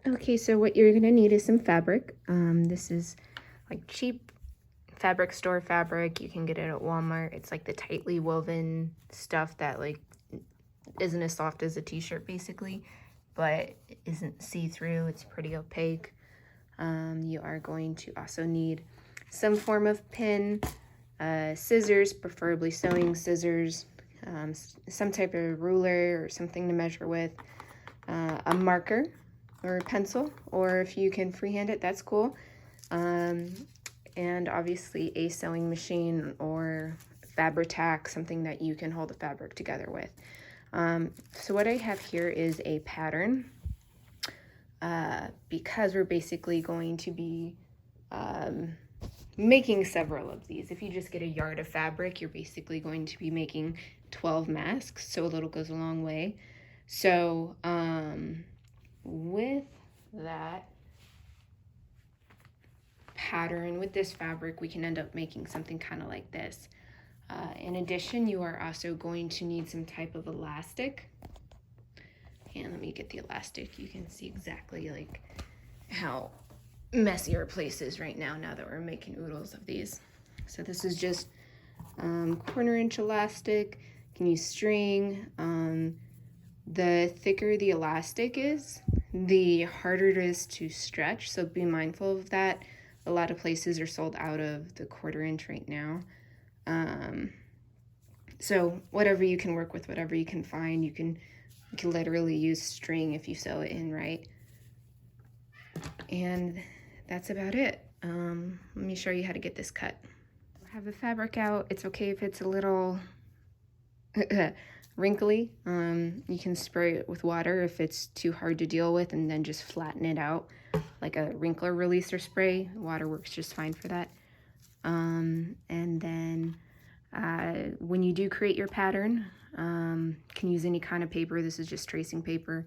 Okay, so what you're gonna need is some fabric. This is like cheap fabric store fabric. You can get it at Walmart. It's like the tightly woven stuff that like isn't as soft as a t-shirt basically, but isn't see-through. It's pretty opaque. You are going to also need some form of pin, scissors, preferably sewing scissors, some type of ruler or something to measure with, a marker or a pencil, or if you can freehand it, that's cool. And obviously a sewing machine or Fabri-Tac, something that you can hold the fabric together with. So what I have here is a pattern, because we're basically going to be making several of these. If you just get a yard of fabric, you're basically going to be making 12 masks, so a little goes a long way. So with that pattern, with this fabric, we can end up making something kind of like this. In addition, you are also going to need some type of elastic. And let me get the elastic. You can see exactly like how messy our place is right now that we're making oodles of these. So this is just 1/4 inch elastic. You can use string. The thicker the elastic is, the harder it is to stretch, so be mindful of that. A lot of places are sold out of the 1/4 inch right now. So whatever you can work with, whatever you can find, you can literally use string if you sew it in right. And that's about it. Let me show you how to get this cut. Have the fabric out. It's okay if it's a little wrinkly. You can spray it with water if it's too hard to deal with, and then just flatten it out like a wrinkler releaser spray. Water works just fine for that. And then when you do create your pattern, can use any kind of paper. This is just tracing paper.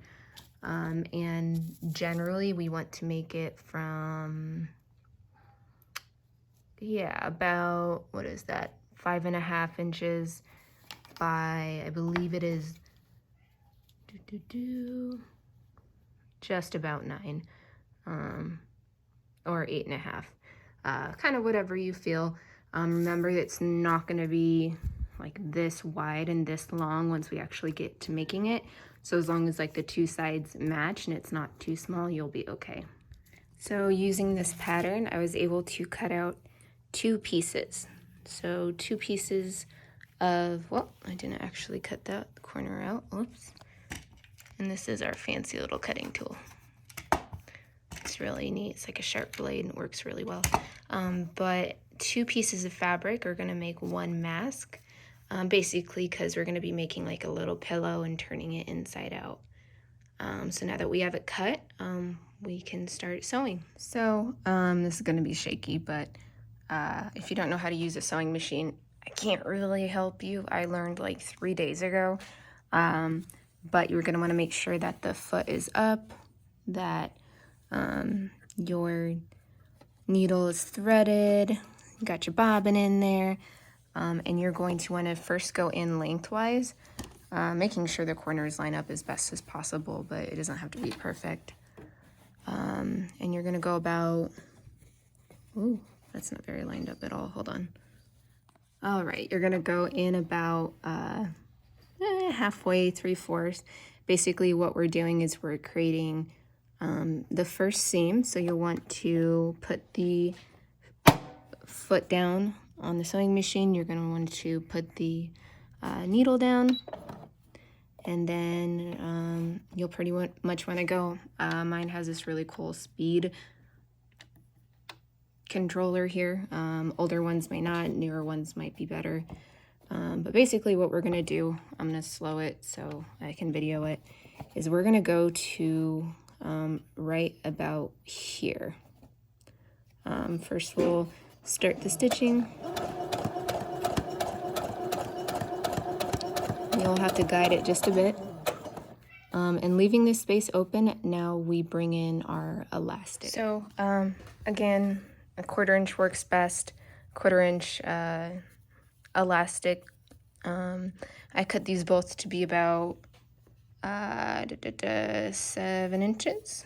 And generally we want to make it from, about, what is that, 5.5 inches by, I believe it is just about 9, or 8.5, kind of whatever you feel. Remember, it's not going to be like this wide and this long once we actually get to making it. So as long as like the two sides match and it's not too small, you'll be okay. So using this pattern, I was able to cut out 2 pieces. So 2 pieces of, well, I didn't actually cut that corner out, oops. And this is our fancy little cutting tool. It's really neat, it's like a sharp blade and it works really well. But 2 pieces of fabric are gonna make 1 mask, basically because we're gonna be making like a little pillow and turning it inside out. So now that we have it cut, we can start sewing. So this is gonna be shaky, but if you don't know how to use a sewing machine, I can't really help you. I learned like 3 days ago, but you're gonna wanna make sure that the foot is up, that your needle is threaded, you got your bobbin in there, and you're going to wanna first go in lengthwise, making sure the corners line up as best as possible, but it doesn't have to be perfect. And you're gonna go about, ooh, that's not very lined up at all, hold on. All right, you're gonna go in about halfway, 3/4. Basically what we're doing is we're creating the first seam. So you'll want to put the foot down on the sewing machine. You're gonna want to put the needle down, and then you'll pretty much wanna go. Mine has this really cool speed controller here. Older ones may not, newer ones might be better. But basically what we're gonna do, I'm gonna slow it so I can video it, is we're gonna go to right about here. First we'll start the stitching. You'll have to guide it just a bit. And leaving this space open, now we bring in our elastic. So again, a 1/4 inch works best, 1/4 inch elastic. I cut these both to be about 7 inches.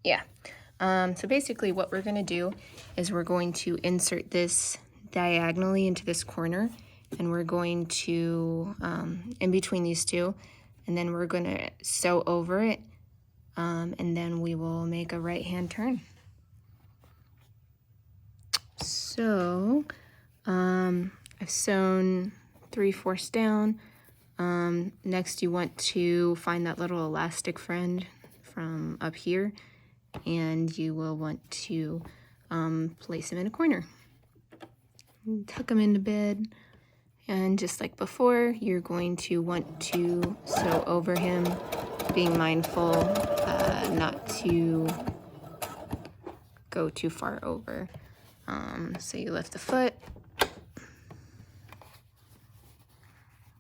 Yeah. So basically what we're going to do is we're going to insert this diagonally into this corner, and we're going to, in between these two, and then we're going to sew over it, and then we will make a right-hand turn. So I've sewn 3/4 down. Next you want to find that little elastic friend from up here, and you will want to place him in a corner. Tuck him into bed, and just like before, you're going to want to sew over him, being mindful not to go too far over. So you lift the foot,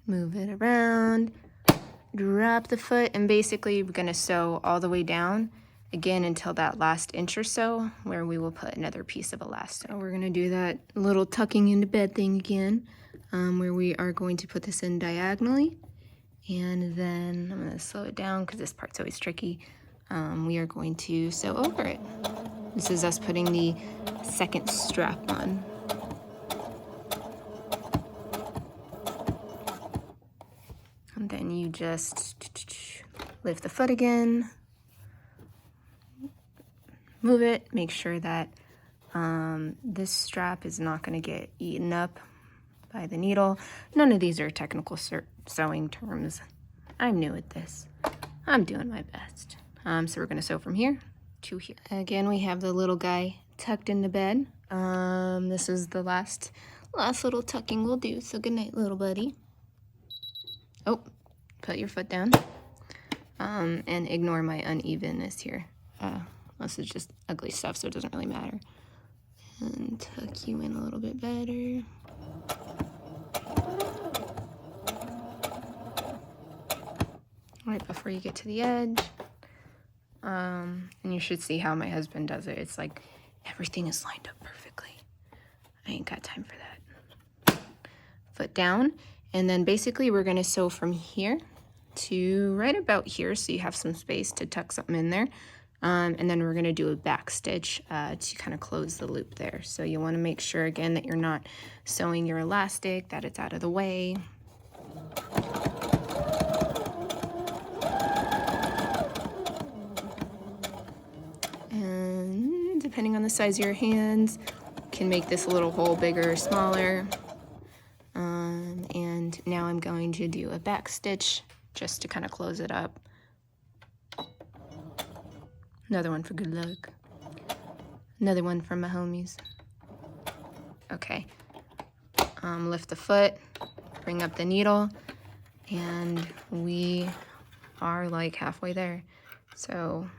move it around, drop the foot, and basically we're going to sew all the way down again until that last inch or so, where we will put another piece of elastic. So we're going to do that little tucking into bed thing again, where we are going to put this in diagonally, and then I'm going to slow it down because this part's always tricky. We are going to sew over it. This is us putting the second strap on. And then you just lift the foot again, move it, make sure that this strap is not going to get eaten up by the needle. None of these are technical sewing terms. I'm new at this. I'm doing my best. So we're going to sew from here to here. Again, we have the little guy tucked into bed. This is the last little tucking we'll do. So good night, little buddy. Oh, put your foot down. And ignore my unevenness here. This is just ugly stuff, so it doesn't really matter. And tuck you in a little bit better. Right before you get to the edge. And you should see how my husband does it. It's like everything is lined up perfectly. I ain't got time for that. Foot down, and then basically we're going to sew from here to right about here, so you have some space to tuck something in there. And then we're going to do a back stitch to kind of close the loop there. So you want to make sure again that you're not sewing your elastic, that it's out of the way. And depending on the size of your hands, you can make this little hole bigger or smaller. And now I'm going to do a back stitch just to kind of close it up. Another one for good luck. Another one for my homies. Okay. Lift the foot, bring up the needle, and we are like halfway there. So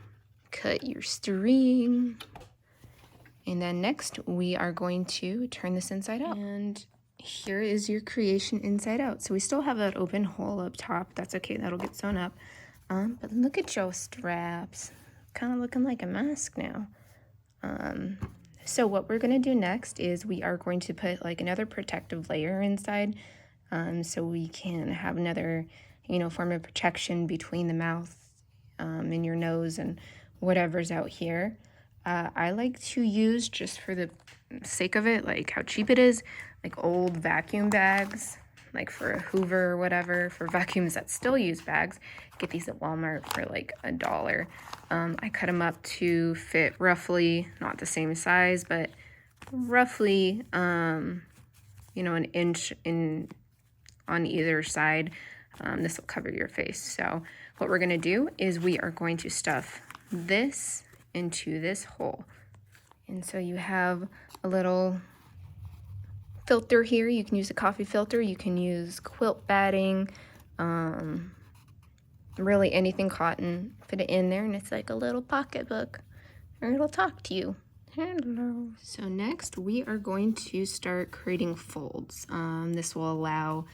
cut your string. And then next we are going to turn this inside out. And here is your creation inside out. So we still have that open hole up top. That's okay, that'll get sewn up. But look at your straps. Kind of looking like a mask now. So what we're gonna do next is we are going to put like another protective layer inside, so we can have another, form of protection between the mouth and your nose and whatever's out here. I like to use, just for the sake of it, like how cheap it is, like old vacuum bags, like for a Hoover or whatever, for vacuums that still use bags. Get these at Walmart for like $1. I cut them up to fit roughly, not the same size, but roughly, an inch on either side. This will cover your face. So what we're gonna do is we are going to stuff this into this hole. And so you have a little filter here. You can use a coffee filter, you can use quilt batting, really anything cotton. Put it in there and it's like a little pocketbook, or it'll talk to you. Hello. So next we are going to start creating folds. This will allow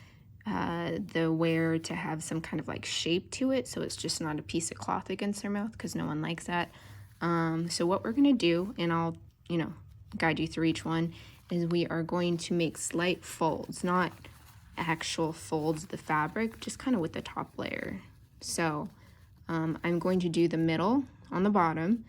the wearer to have some kind of like shape to it, so it's just not a piece of cloth against their mouth, because no one likes that. So what we're gonna do, and I'll guide you through each one, is we are going to make slight folds, not actual folds of the fabric, just kind of with the top layer. So I'm going to do the middle on the bottom,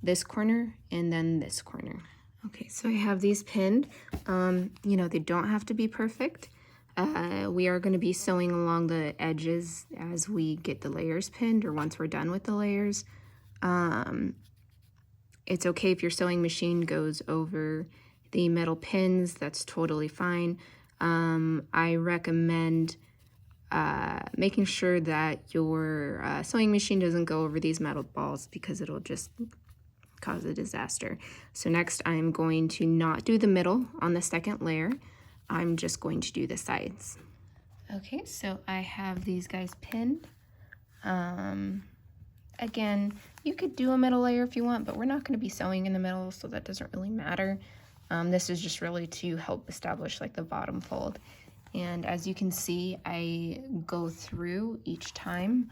this corner and then this corner. Okay, so I have these pinned. You know, they don't have to be perfect. We are going to be sewing along the edges as we get the layers pinned, or once we're done with the layers. It's okay if your sewing machine goes over the metal pins, that's totally fine. I recommend making sure that your sewing machine doesn't go over these metal balls, because it'll just cause a disaster. So next I'm going to not do the middle on the second layer. I'm just going to do the sides. Okay, so I have these guys pinned. Again, you could do a middle layer if you want, but we're not going to be sewing in the middle, so that doesn't really matter. This is just really to help establish like the bottom fold. And as you can see, I go through each time.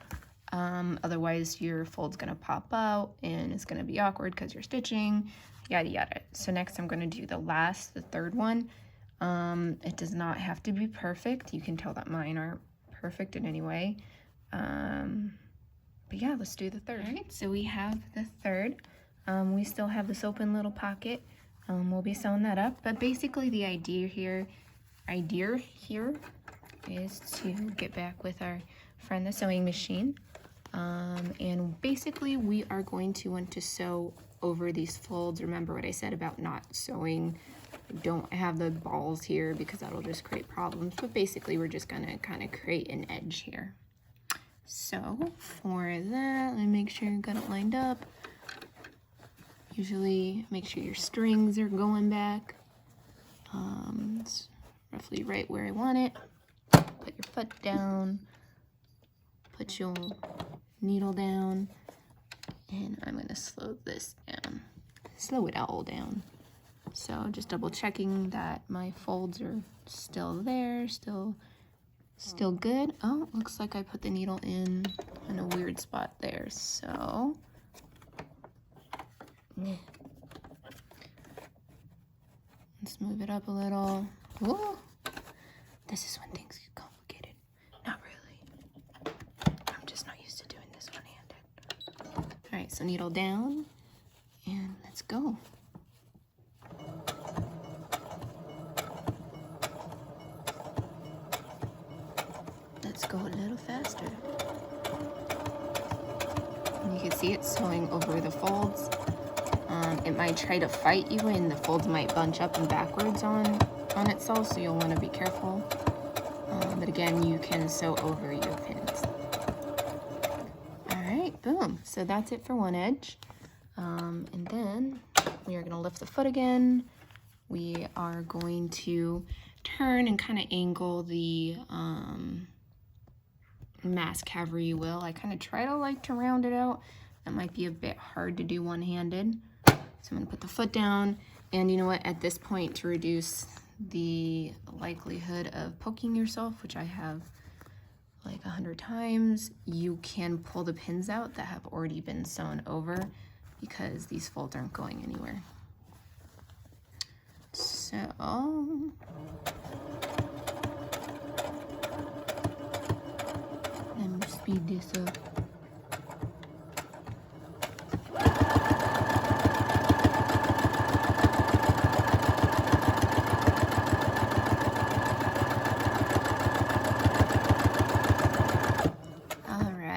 Otherwise your fold's gonna pop out and it's gonna be awkward because you're stitching, yada yada. So next I'm gonna do the third one. It does not have to be perfect. You can tell that mine aren't perfect in any way. But yeah, let's do the third. All right, so we have the third. We still have this open little pocket. We'll be sewing that up, but basically the idea here is to get back with our friend the sewing machine. And basically we are going to want to sew over these folds. Remember what I said about not sewing. Don't have the balls here because that'll just create problems, but basically we're just gonna kind of create an edge here. So for that, let me make sure you got it lined up. Usually make sure your strings are going back. It's roughly right where I want it. Put your foot down, put your needle down, and I'm gonna slow this down. Slow it all down. So just double checking that my folds are still there, still good. Oh, looks like I put the needle in a weird spot there, so let's move it up a little. Whoa. This is when things get complicated. Not really. I'm just not used to doing this one-handed. All right, so needle down, and let's go. Let's go a little faster. And you can see it sewing over the folds. It might try to fight you, and the folds might bunch up and backwards on itself, so you'll want to be careful. But again, you can sew over your pins. All right, boom. So that's it for one edge. And then we are going to lift the foot again. We are going to turn and kind of angle the mask however you will. I kind of try to round it out. That might be a bit hard to do one-handed. So I'm going to put the foot down, and you know what, at this point, to reduce the likelihood of poking yourself, which I have like 100 times, you can pull the pins out that have already been sewn over, because these folds aren't going anywhere. So let me speed this up.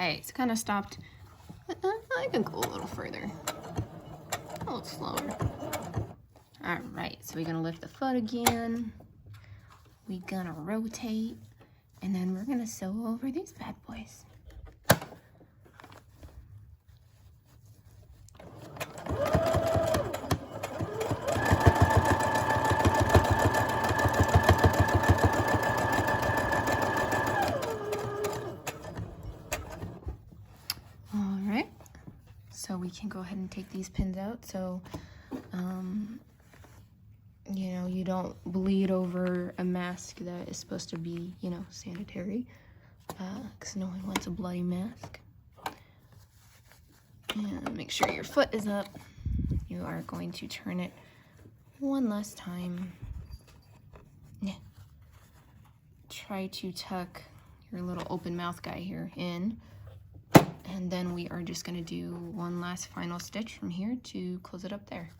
It's kind of stopped. I can go a little further, a little slower. All right, so we're gonna lift the foot again. We're gonna rotate, and then we're gonna sew over these bad boys. So we can go ahead and take these pins out, so you know, you don't bleed over a mask that is supposed to be, you know, sanitary, because no one wants a bloody mask. And make sure your foot is up. You are going to turn it one last time. Try to tuck your little open mouth guy here in. And And then we are just gonna do one last final stitch from here to close it up there.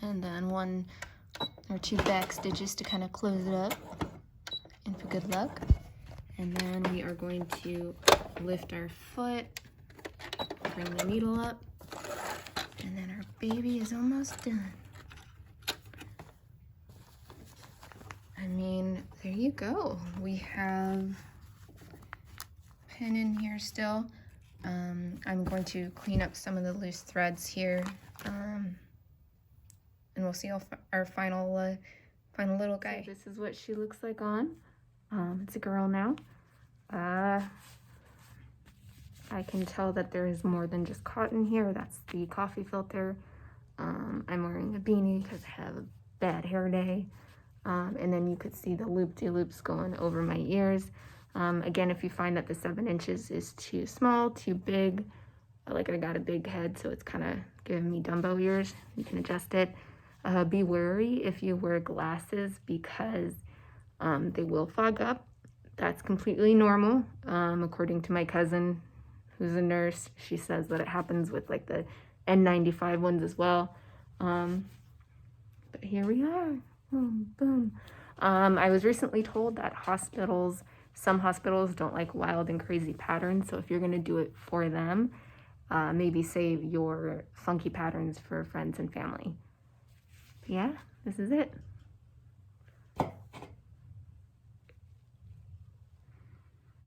And then 1 or 2 back stitches to kind of close it up and for good luck. And then we are going to lift our foot, bring the needle up, and then our baby is almost done. I mean, there you go. We have pin in here still. I'm going to clean up some of the loose threads here, and we'll see our final little guy. So this is what she looks like on. It's a girl now. I can tell that there is more than just cotton here. That's the coffee filter. I'm wearing a beanie because I have a bad hair day. And then you could see the loop-de-loops going over my ears. Again, if you find that the 7 inches is too small, too big, like I got a big head, so it's kind of giving me Dumbo ears, you can adjust it. Be wary if you wear glasses because they will fog up. That's completely normal. According to my cousin, who's a nurse, she says that it happens with like the N95 ones as well. But here we are. Boom, boom. I was recently told that some hospitals don't like wild and crazy patterns, so if you're gonna do it for them, maybe save your funky patterns for friends and family. But yeah, this is it.